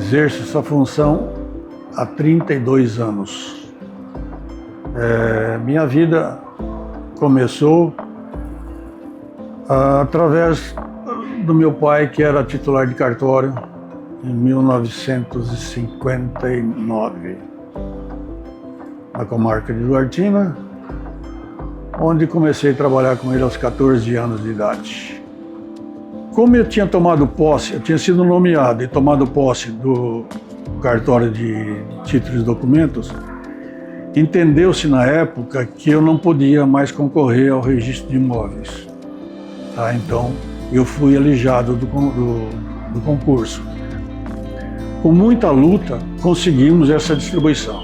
Exerço essa função há 32 anos. Minha vida começou através do meu pai, que era titular de cartório, em 1959, na comarca de Duartina, onde comecei a trabalhar com ele aos 14 anos de idade. Como eu tinha tomado posse, eu tinha sido nomeado e tomado posse do cartório de títulos e documentos, entendeu-se na época que eu não podia mais concorrer ao registro de imóveis. Então, eu fui alijado do concurso. Com muita luta, conseguimos essa distribuição.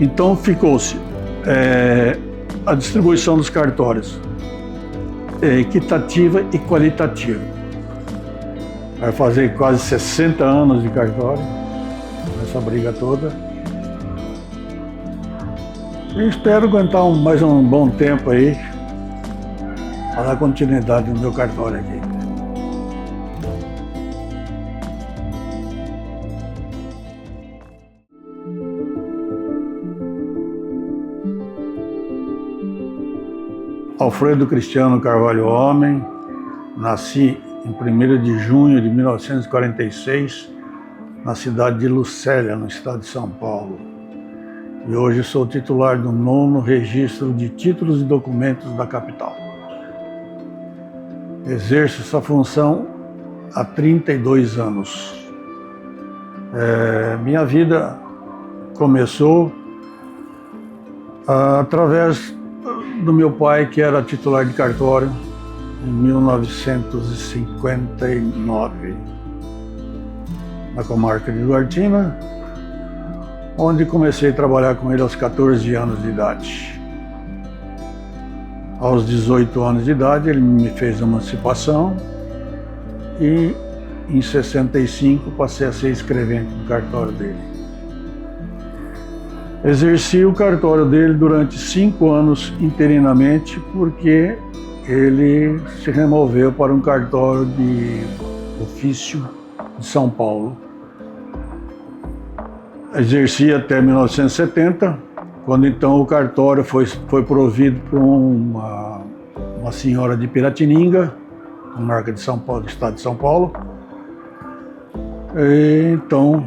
Então ficou-se a distribuição dos cartórios equitativa e qualitativa. Vai fazer quase 60 anos de cartório, essa briga toda. E espero aguentar mais um bom tempo aí para dar continuidade no meu cartório aqui. Alfredo Cristiano Carvalho Homem, nasci em 1º de junho de 1946, na cidade de Lucélia, no estado de São Paulo. E hoje sou titular do 9º Registro de Títulos e Documentos da capital. Exerço essa função há 32 anos. Minha vida começou através do meu pai, que era titular de cartório, em 1959, na comarca de Duartina, onde comecei a trabalhar com ele aos 14 anos de idade. Aos 18 anos de idade, ele me fez a emancipação e, em 65, passei a ser escrevente do cartório dele. Exerci o cartório dele durante 5 anos interinamente, porque ele se removeu para um cartório de ofício de São Paulo. Exerci até 1970, quando então o cartório foi provido por uma senhora de Piratininga, comarca de São Paulo, do estado de São Paulo. E, então,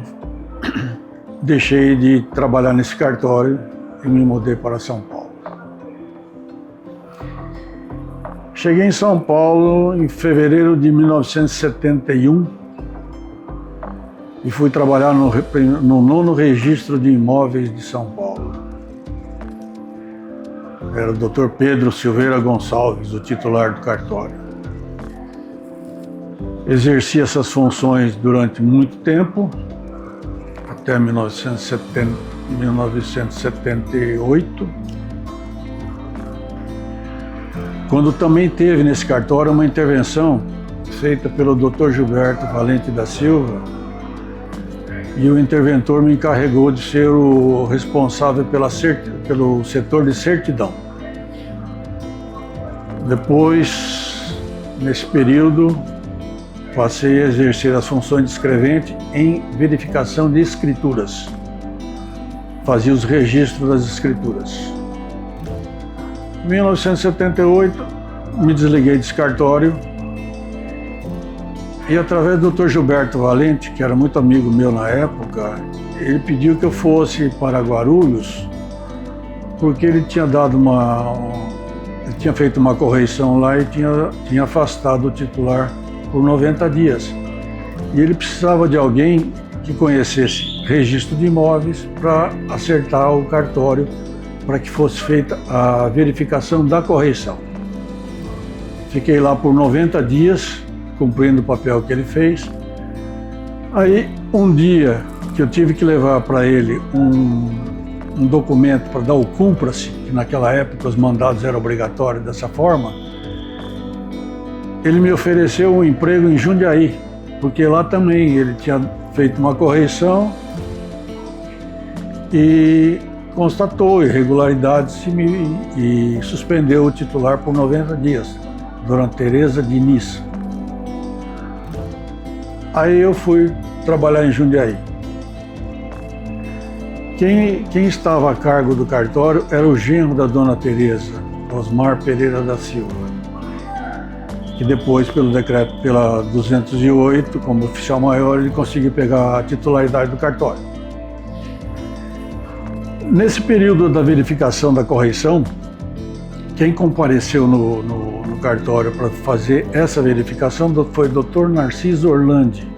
deixei de trabalhar nesse cartório e me mudei para São Paulo. Cheguei em São Paulo em fevereiro de 1971 e fui trabalhar no 9º Registro de Imóveis de São Paulo. Era o Dr. Pedro Silveira Gonçalves, o titular do cartório. Exerci essas funções durante muito tempo, até 1978, quando também teve nesse cartório uma intervenção feita pelo Dr. Gilberto Valente da Silva, e o interventor me encarregou de ser o responsável pelo setor de certidão. Depois, nesse período, passei a exercer as funções de escrevente em verificação de escrituras. Fazia os registros das escrituras. Em 1978, me desliguei desse cartório e, através do Dr. Gilberto Valente, que era muito amigo meu na época, ele pediu que eu fosse para Guarulhos, porque ele tinha feito uma correição lá e tinha afastado o titular por 90 dias. E ele precisava de alguém que conhecesse registro de imóveis para acertar o cartório, para que fosse feita a verificação da correição. Fiquei lá por 90 dias, cumprindo o papel que ele fez. Aí, um dia que eu tive que levar para ele um documento para dar o cumpra-se, que naquela época os mandados eram obrigatórios dessa forma, ele me ofereceu um emprego em Jundiaí, porque lá também ele tinha feito uma correição e constatou irregularidades e suspendeu o titular por 90 dias, Dona Tereza Diniz. Aí eu fui trabalhar em Jundiaí. Quem estava a cargo do cartório era o genro da dona Tereza, Osmar Pereira da Silva, que depois, pelo decreto pela 208, como oficial maior, ele conseguiu pegar a titularidade do cartório. Nesse período da verificação da correição, quem compareceu no cartório para fazer essa verificação foi o Dr. Narciso Orlandi,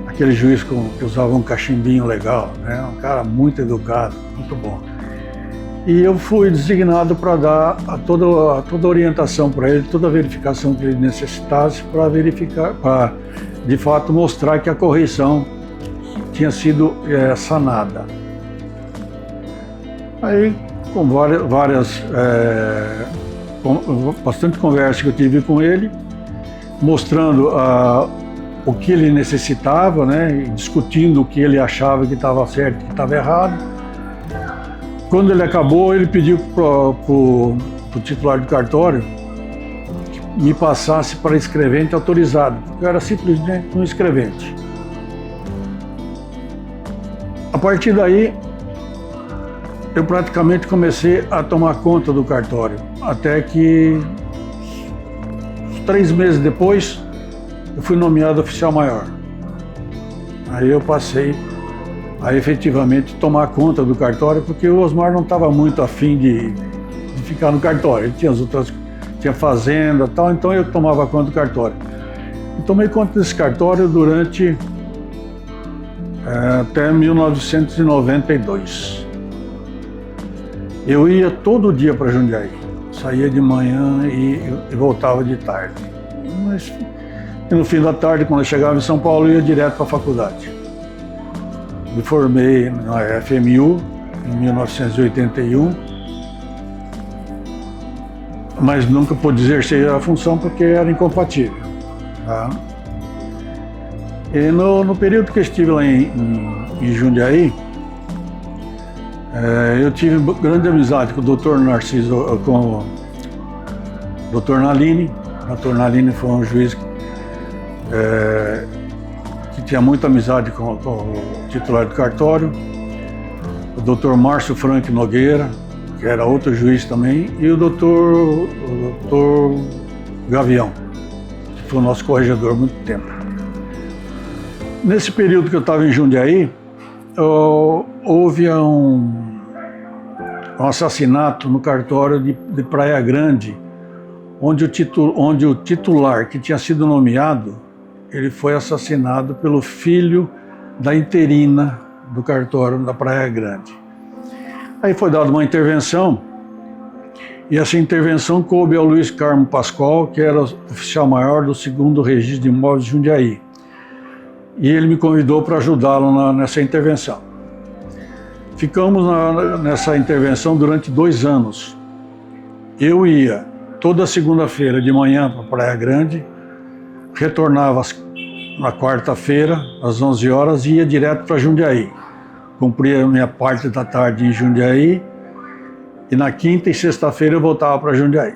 aquele juiz que usava um cachimbinho legal, né? Um cara muito educado, muito bom. E eu fui designado para dar toda a orientação para ele, toda a verificação que ele necessitasse para verificar, para de fato mostrar que a correição tinha sido sanada. Aí, com bastante conversa que eu tive com ele, mostrando o que ele necessitava, né, discutindo o que ele achava que estava certo e que estava errado. Quando ele acabou, ele pediu para o titular do cartório que me passasse para escrevente autorizado, porque eu era simplesmente um escrevente. A partir daí, eu praticamente comecei a tomar conta do cartório, até que 3 meses depois, eu fui nomeado oficial maior. Aí eu passei a efetivamente tomar conta do cartório, porque o Osmar não estava muito afim de ficar no cartório. Ele tinha fazenda e tal, então eu tomava conta do cartório. Eu tomei conta desse cartório durante até 1992. Eu ia todo dia para Jundiaí, saía de manhã e voltava de tarde. Mas no fim da tarde, quando eu chegava em São Paulo, eu ia direto para a faculdade. Me formei na FMU em 1981, mas nunca pude exercer a função porque era incompatível. Tá? E no período que eu estive lá em Jundiaí, eu tive grande amizade com o Dr. Narciso, com o Dr. Nalini. O Dr. Nalini foi um juiz que tinha muita amizade com o titular do cartório. O Dr. Márcio Frank Nogueira, que era outro juiz também, e o Dr. Gavião, que foi o nosso corregedor há muito tempo. Nesse período que eu estava em Jundiaí, houve um assassinato no cartório de Praia Grande, onde o titular que tinha sido nomeado, ele foi assassinado pelo filho da interina do cartório da Praia Grande. Aí foi dada uma intervenção, e essa intervenção coube ao Luiz Carmo Pascoal, que era oficial maior do 2º Registro de Imóveis de Jundiaí. E ele me convidou para ajudá-lo nessa intervenção. Ficamos nessa intervenção durante 2 anos. Eu ia toda segunda-feira de manhã para Praia Grande, retornava na quarta-feira, às 11 horas, e ia direto para Jundiaí. Cumpria a minha parte da tarde em Jundiaí, e na quinta e sexta-feira eu voltava para Jundiaí.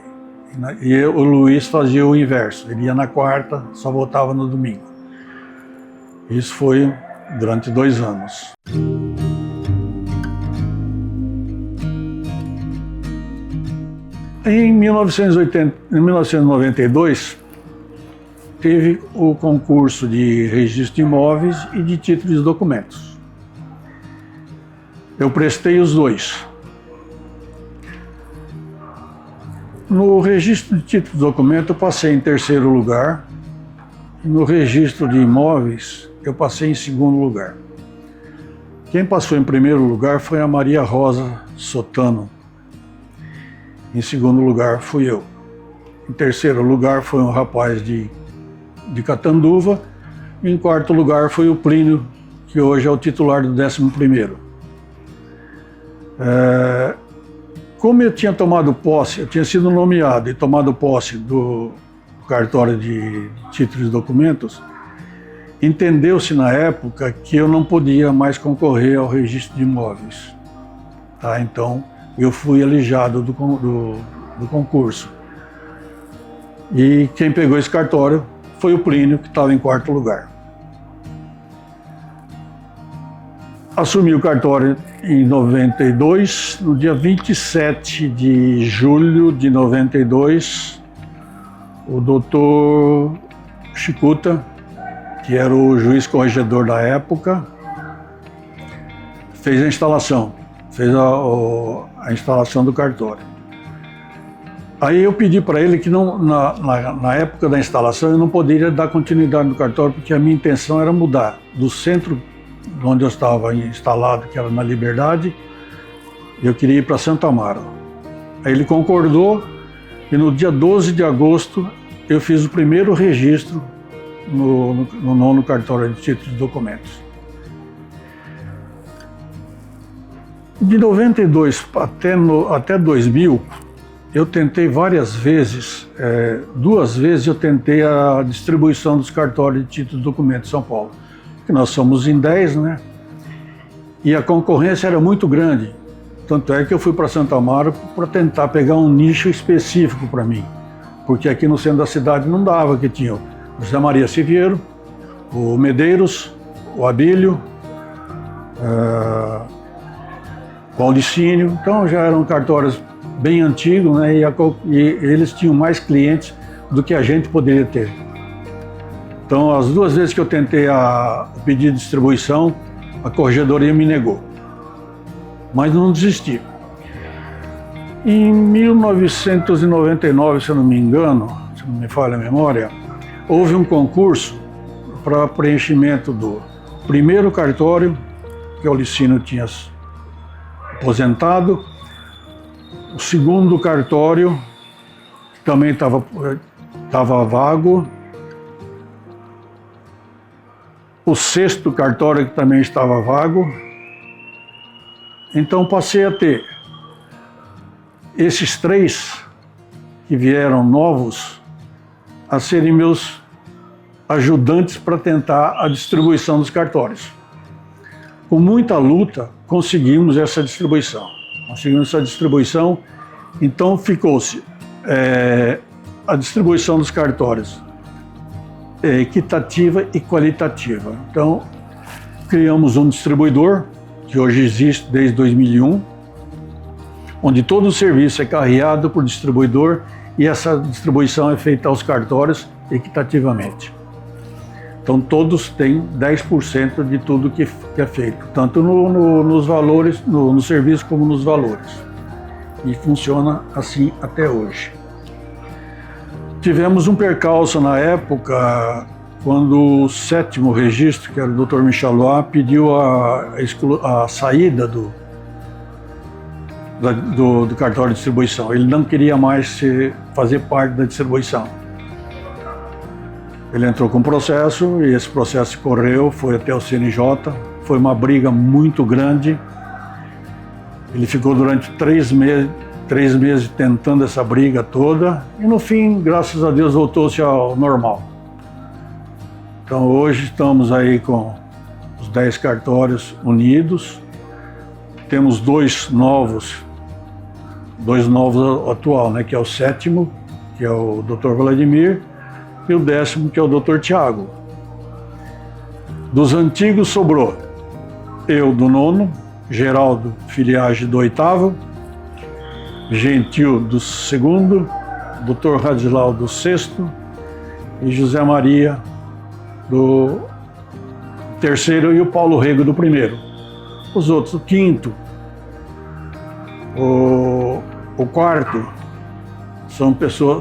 E o Luiz fazia o inverso, ele ia na quarta, só voltava no domingo. Isso foi durante 2 anos. Em 1992, teve o concurso de registro de imóveis e de títulos de documentos. Eu prestei os 2. No registro de títulos de documento, eu passei em 3º lugar. No registro de imóveis, eu passei em 2º lugar. Quem passou em 1º lugar foi a Maria Rosa Sotano. Em 2º lugar fui eu. Em 3º lugar foi um rapaz de Catanduva. Em 4º lugar foi o Plínio, que hoje é o titular do 11º. Como eu tinha tomado posse, eu tinha sido nomeado e tomado posse do cartório de títulos e documentos, entendeu-se na época que eu não podia mais concorrer ao registro de imóveis. Tá? Então, eu fui alijado do concurso. E quem pegou esse cartório foi o Plínio, que estava em quarto lugar. Assumi o cartório em 92, no dia 27 de julho de 92, o doutor Chicuta, que era o juiz corregedor da época, fez a instalação, fez a instalação do cartório. Aí eu pedi para ele que não, na época da instalação eu não poderia dar continuidade no cartório, porque a minha intenção era mudar do centro onde eu estava instalado, que era na Liberdade, eu queria ir para Santo Amaro. Aí ele concordou e no dia 12 de agosto eu fiz o primeiro registro no 9º cartório de títulos e documentos. De 92 até 2000, eu tentei várias vezes, 2 vezes eu tentei a distribuição dos cartórios de títulos e documentos de São Paulo. Que nós somos em 10, né? E a concorrência era muito grande. Tanto é que eu fui para Santo Amaro para tentar pegar um nicho específico para mim. Porque aqui no centro da cidade não dava, que tinha o José Maria Siviero, o Medeiros, o Abílio, o Audicínio. Então já eram cartórios bem antigos, né? E eles tinham mais clientes do que a gente poderia ter. Então, as 2 vezes que eu tentei o pedido de distribuição, a corregedoria me negou. Mas não desisti. Em 1999, se eu não me engano, se não me falha a memória, houve um concurso para preenchimento do primeiro cartório, que o Licínio tinha aposentado, o segundo cartório, que também estava vago, o 6º cartório, que também estava vago. Então passei a ter esses 3 que vieram novos a serem meus ajudantes para tentar a distribuição dos cartórios. Com muita luta conseguimos essa distribuição. Então ficou-se a distribuição dos cartórios equitativa e qualitativa. Então, criamos um distribuidor, que hoje existe desde 2001, onde todo o serviço é carreado por distribuidor e essa distribuição é feita aos cartórios equitativamente. Então, todos têm 10% de tudo que é feito, tanto nos valores, no serviço como nos valores. E funciona assim até hoje. Tivemos um percalço na época, quando o 7º registro, que era o Dr. Michalois, pediu a saída do cartório de distribuição. Ele não queria mais fazer parte da distribuição. Ele entrou com um processo e esse processo correu, foi até o CNJ, foi uma briga muito grande. Ele ficou durante 3 meses tentando essa briga toda e no fim, graças a Deus, voltou-se ao normal. Então hoje estamos aí com os 10 cartórios unidos, temos 2 novos atual, né, que é o 7º, que é o Dr. Vladimir, e o 10º, que é o Dr. Tiago. Dos antigos sobrou eu do 9º, Geraldo Filiage do 8º, Gentil do 2º, Dr. Radislau do 6º e José Maria do 3º e o Paulo Rego do 1º. Os outros, o 5º, o 4º,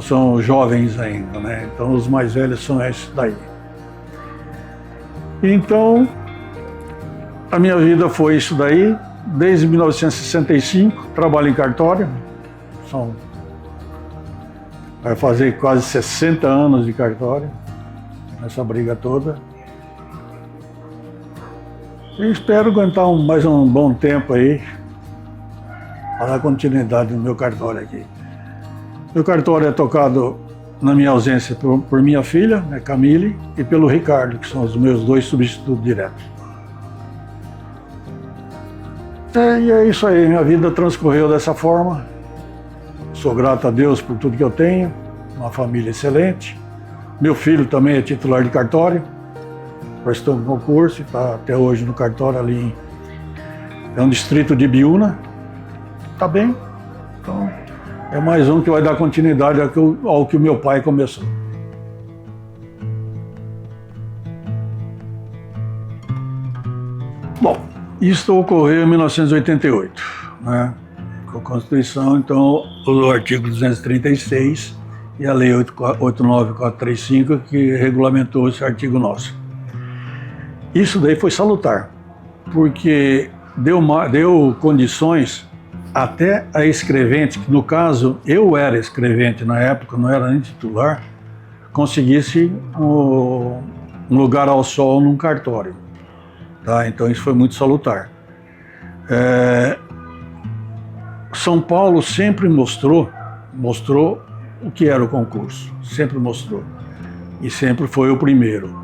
são jovens ainda, né? Então os mais velhos são esses daí. Então, a minha vida foi isso daí, desde 1965, trabalho em cartório. Vai fazer quase 60 anos de cartório, nessa briga toda. E espero aguentar mais um bom tempo aí, para dar continuidade no meu cartório aqui. Meu cartório é tocado, na minha ausência, por minha filha, né, Camille, e pelo Ricardo, que são os meus 2 substitutos diretos. E é isso aí, minha vida transcorreu dessa forma. Sou grato a Deus por tudo que eu tenho, uma família excelente, Meu filho também é titular de cartório, prestou um concurso, está até hoje no cartório ali, é um distrito de Biúna, está bem. Então, é mais um que vai dar continuidade ao que o meu pai começou. Bom, isso ocorreu em 1988, né? Com a Constituição, então, o artigo 236 e a Lei 89435 que regulamentou esse artigo nosso. Isso daí foi salutar, porque deu condições até a escrevente, que no caso eu era escrevente na época, não era nem titular, conseguisse um lugar ao sol num cartório. Tá? Então isso foi muito salutar. São Paulo sempre mostrou o que era o concurso, sempre mostrou, e sempre foi o primeiro.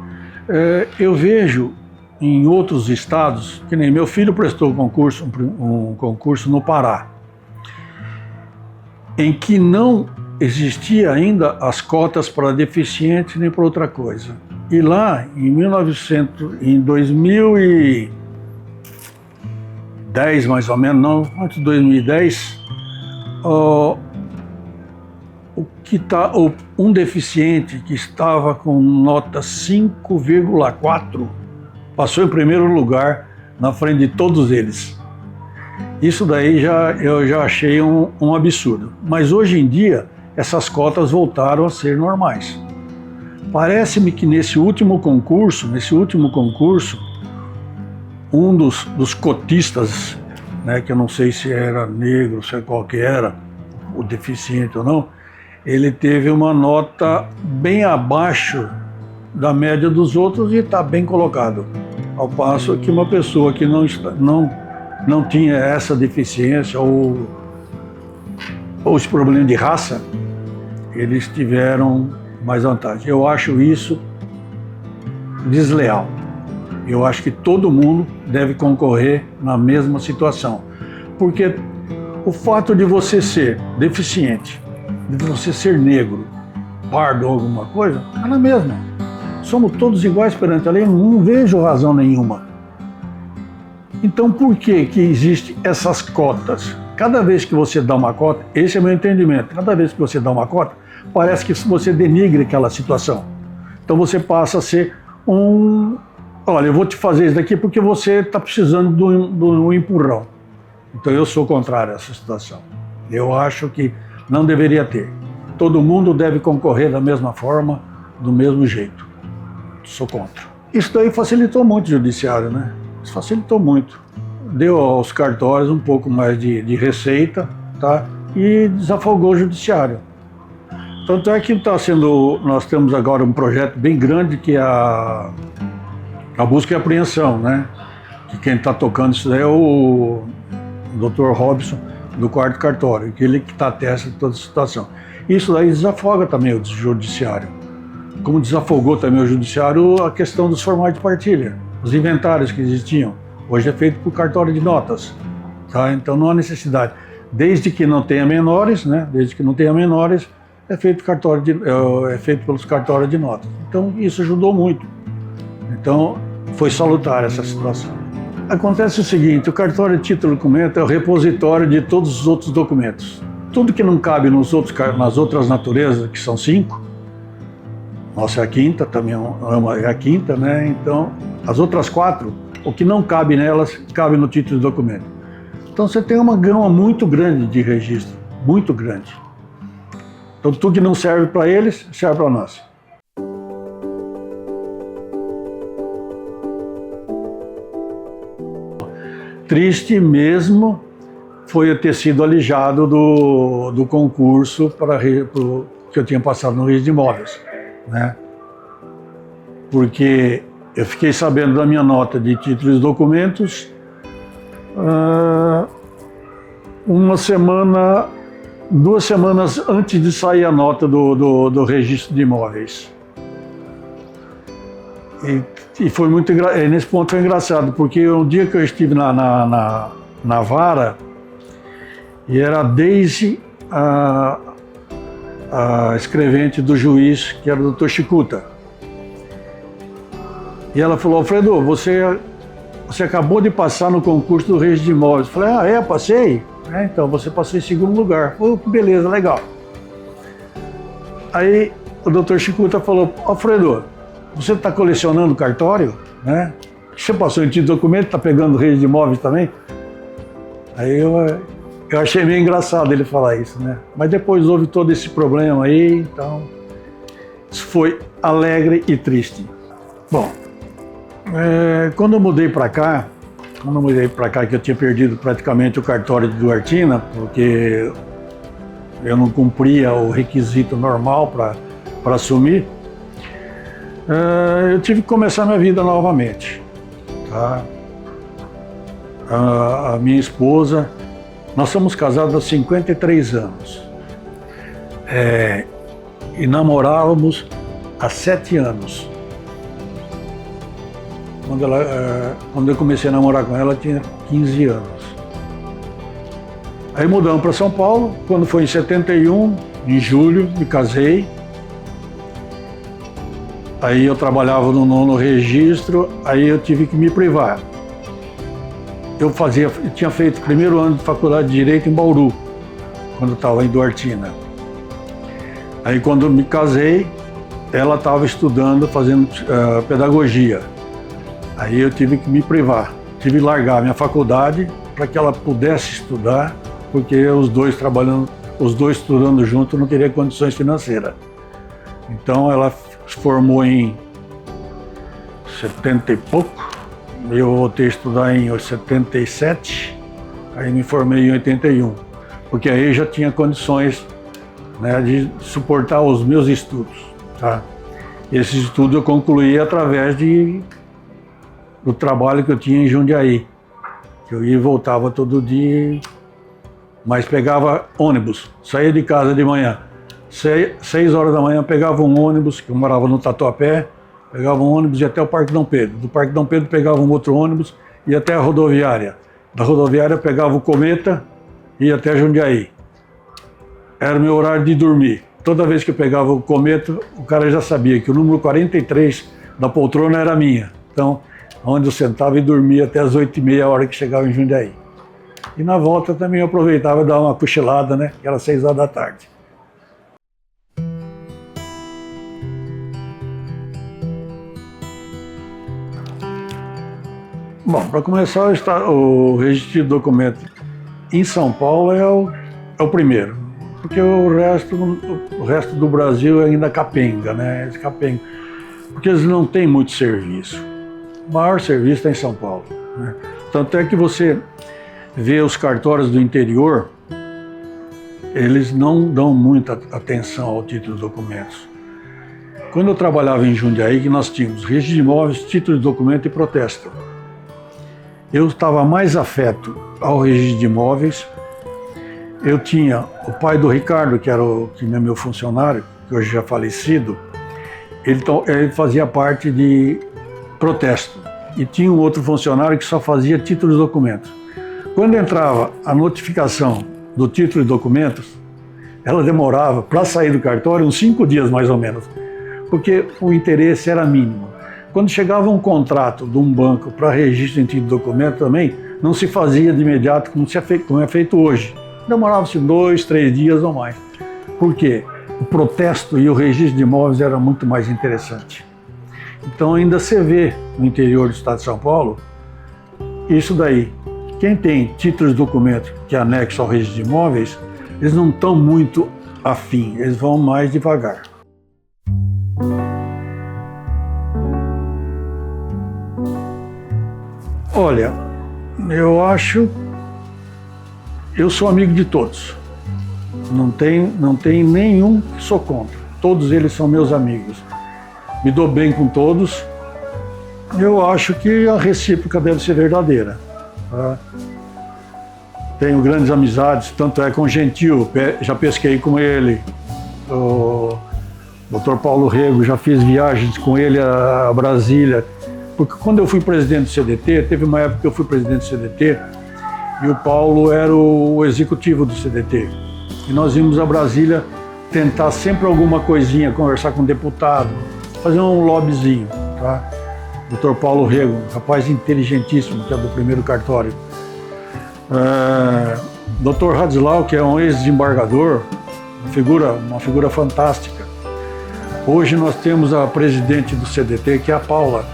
Eu vejo em outros estados, que nem meu filho prestou um concurso no Pará, em que não existia ainda as cotas para deficiente nem para outra coisa. E lá, em 2010 mais ou menos, não, antes de 2010, um deficiente que estava com nota 5,4 passou em primeiro lugar na frente de todos eles. Isso daí eu já achei um absurdo. Mas hoje em dia, essas cotas voltaram a ser normais. Parece-me que nesse último concurso, um dos cotistas, né, que eu não sei se era negro, se qual que era, o deficiente ou não, ele teve uma nota bem abaixo da média dos outros e está bem colocado. Ao passo que uma pessoa que não tinha essa deficiência ou esse problema de raça, eles tiveram mais vantagem. Eu acho isso desleal. Eu acho que todo mundo deve concorrer na mesma situação. Porque o fato de você ser deficiente, de você ser negro, pardo ou alguma coisa, é na mesma. Somos todos iguais perante a lei, não vejo razão nenhuma. Então por que existem essas cotas? Cada vez que você dá uma cota, esse é o meu entendimento, cada vez que você dá uma cota, parece que você denigre aquela situação. Então você passa a ser olha, eu vou te fazer isso daqui porque você está precisando de um empurrão. Então eu sou contrário a essa situação. Eu acho que não deveria ter. Todo mundo deve concorrer da mesma forma, do mesmo jeito. Sou contra. Isso daí facilitou muito o judiciário, né? Isso facilitou muito. Deu aos cartórios um pouco mais de receita, tá? E desafogou o judiciário. Tanto é que nós temos agora um projeto bem grande que é a busca e apreensão, né? Que quem está tocando isso daí é o Dr. Robson, do 4º cartório, que ele que está atesta de toda a situação. Isso daí desafoga também o judiciário. Como desafogou também o judiciário a questão dos formais de partilha, os inventários que existiam. Hoje é feito por cartório de notas, tá? Então não há necessidade. Desde que não tenha menores, né? Desde que não tenha menores, é feito pelos cartórios de notas. Então isso ajudou muito. Então foi salutar essa situação. Acontece o seguinte, o cartório de título de documento é o repositório de todos os outros documentos. Tudo que não cabe nas outras naturezas, que são 5, nossa é a 5ª, também é a 5ª, né? Então, as outras 4, o que não cabe nelas, cabe no título de documento. Então você tem uma gama muito grande de registro, muito grande. Então tudo que não serve para eles, serve para nós. Triste mesmo foi eu ter sido alijado do concurso que eu tinha passado no registro de imóveis, né? Porque eu fiquei sabendo da minha nota de títulos e documentos 2 semanas antes de sair a nota do registro de imóveis. E foi muito nesse ponto foi engraçado, porque um dia que eu estive na vara, e era desde a a escrevente do juiz, que era o Dr. Chicuta. E ela falou: Alfredo, você acabou de passar no concurso do Registro de Imóveis. Eu falei: passei? Então, você passou em segundo lugar. Beleza, legal. Aí o Dr. Chicuta falou: Alfredo, você está colecionando cartório, né? Você passou em título de documento, está pegando o Registro de Imóveis também? Aí eu achei meio engraçado ele falar isso, né? Mas depois houve todo esse problema aí, então isso foi alegre e triste. Bom, quando eu mudei para cá, que eu tinha perdido praticamente o cartório de Duartina, porque eu não cumpria o requisito normal para assumir, eu tive que começar minha vida novamente. Tá? A minha esposa, nós somos casados há 53 anos e namorávamos há 7 anos. Quando eu comecei a namorar com ela, ela tinha 15 anos. Aí mudamos para São Paulo. Quando foi em 71, em julho, me casei. Aí eu trabalhava no 9º registro, aí eu tive que me privar. Eu tinha feito o primeiro ano de faculdade de Direito em Bauru, quando eu estava em Duartina. Aí quando eu me casei, ela estava estudando, fazendo pedagogia. Aí eu tive que me privar, tive que largar a minha faculdade para que ela pudesse estudar, porque os dois estudando junto não teria condições financeiras. Então ela se formou em 70 e pouco, eu voltei a estudar em 77, aí me formei em 81, porque aí já tinha condições, né, de suportar os meus estudos. Tá? Esse estudo eu concluí através do trabalho que eu tinha em Jundiaí, que eu ia e voltava todo dia, mas pegava ônibus, saía de casa de manhã, 6 horas da manhã pegava um ônibus, que eu morava no Tatuapé, pegava um ônibus e ia até o Parque Dom Pedro. Do Parque Dom Pedro pegava um outro ônibus e ia até a rodoviária. Da rodoviária pegava o Cometa e ia até Jundiaí. Era o meu horário de dormir. Toda vez que eu pegava o Cometa, o cara já sabia que o número 43 da poltrona era minha. Então, onde eu sentava e dormia até as 8h30, a hora que chegava em Jundiaí. E na volta também eu aproveitava e dava uma cochilada, né? Que era 6 horas da tarde. Bom, para começar, o registro de documento em São Paulo é o primeiro, porque o resto do Brasil é ainda capenga, né? Capenga, porque eles não têm muito serviço. O maior serviço está em São Paulo, né? Tanto é que você vê os cartórios do interior, eles não dão muita atenção ao título de documentos. Quando eu trabalhava em Jundiaí, que nós tínhamos registro de imóveis, título de documento e protesto. Eu estava mais afeto ao registro de imóveis. Eu tinha o pai do Ricardo, que é meu funcionário, que hoje já é falecido, ele fazia parte de protesto. E tinha um outro funcionário que só fazia títulos de documentos. Quando entrava a notificação do título de documentos, ela demorava para sair do cartório uns 5 dias mais ou menos, porque o interesse era mínimo. Quando chegava um contrato de um banco para registro em título de documento também, não se fazia de imediato como é feito hoje. Demorava-se 2, 3 dias ou mais. Por quê? O protesto e o registro de imóveis era muito mais interessante. Então ainda se vê no interior do estado de São Paulo isso daí. Quem tem títulos de documento que anexam ao registro de imóveis, eles não estão muito afim, eles vão mais devagar. Olha, eu sou amigo de todos. Não tem nenhum que sou contra. Todos eles são meus amigos. Me dou bem com todos. Eu acho que a recíproca deve ser verdadeira. Tá? Tenho grandes amizades, tanto é com o Gentil, já pesquei com ele. O Dr. Paulo Rego, já fiz viagens com ele a Brasília. Porque quando eu fui presidente do CDT, teve uma época que eu fui presidente do CDT e o Paulo era o executivo do CDT. E nós íamos a Brasília tentar sempre alguma coisinha, conversar com o deputado, fazer um lobbyzinho, tá? Dr. Paulo Rego, rapaz inteligentíssimo, que é do primeiro cartório. Dr. Hadislau, que é um ex-desembargador, uma figura fantástica. Hoje nós temos a presidente do CDT, que é a Paula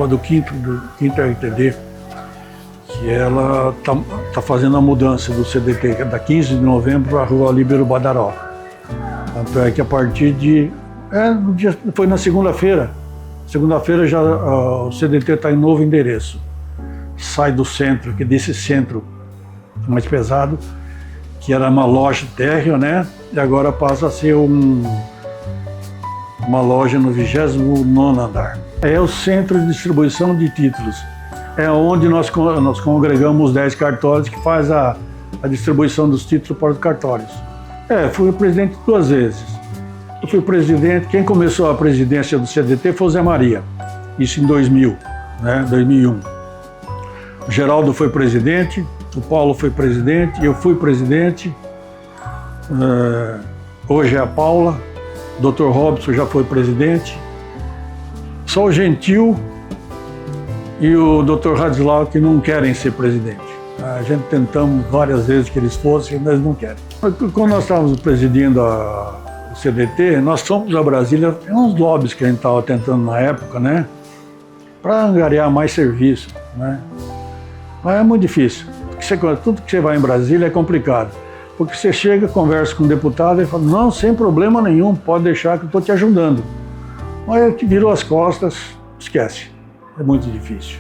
do quinto RTD, que ela tá fazendo a mudança do CDT da 15 de novembro para a Rua Líbero Badaró. Tanto é que a partir de... foi na segunda-feira. Segunda-feira já o CDT está em novo endereço. Sai do centro, que desse centro mais pesado, que era uma loja térrea, né? E agora passa a ser uma loja no 29º andar. É o centro de distribuição de títulos. É onde nós congregamos os 10 cartórios que faz a distribuição dos títulos para os cartórios. Fui presidente 2 vezes. Eu fui presidente, quem começou a presidência do CDT foi o Zé Maria, isso em 2000, né, 2001. O Geraldo foi presidente, o Paulo foi presidente, eu fui presidente, hoje é a Paula, o Dr. Robson já foi presidente, só o Gentil e o Dr. Hadislau que não querem ser presidente. A gente tentamos várias vezes que eles fossem, mas não querem. Quando nós estávamos presidindo o CDT, nós fomos a Brasília, uns lobbies que a gente estava tentando na época, né, para angariar mais serviço, né, mas é muito difícil, porque tudo que você vai em Brasília é complicado, porque você chega, conversa com o deputado e fala, não, sem problema nenhum, pode deixar que eu estou te ajudando, mas virou as costas, esquece, é muito difícil.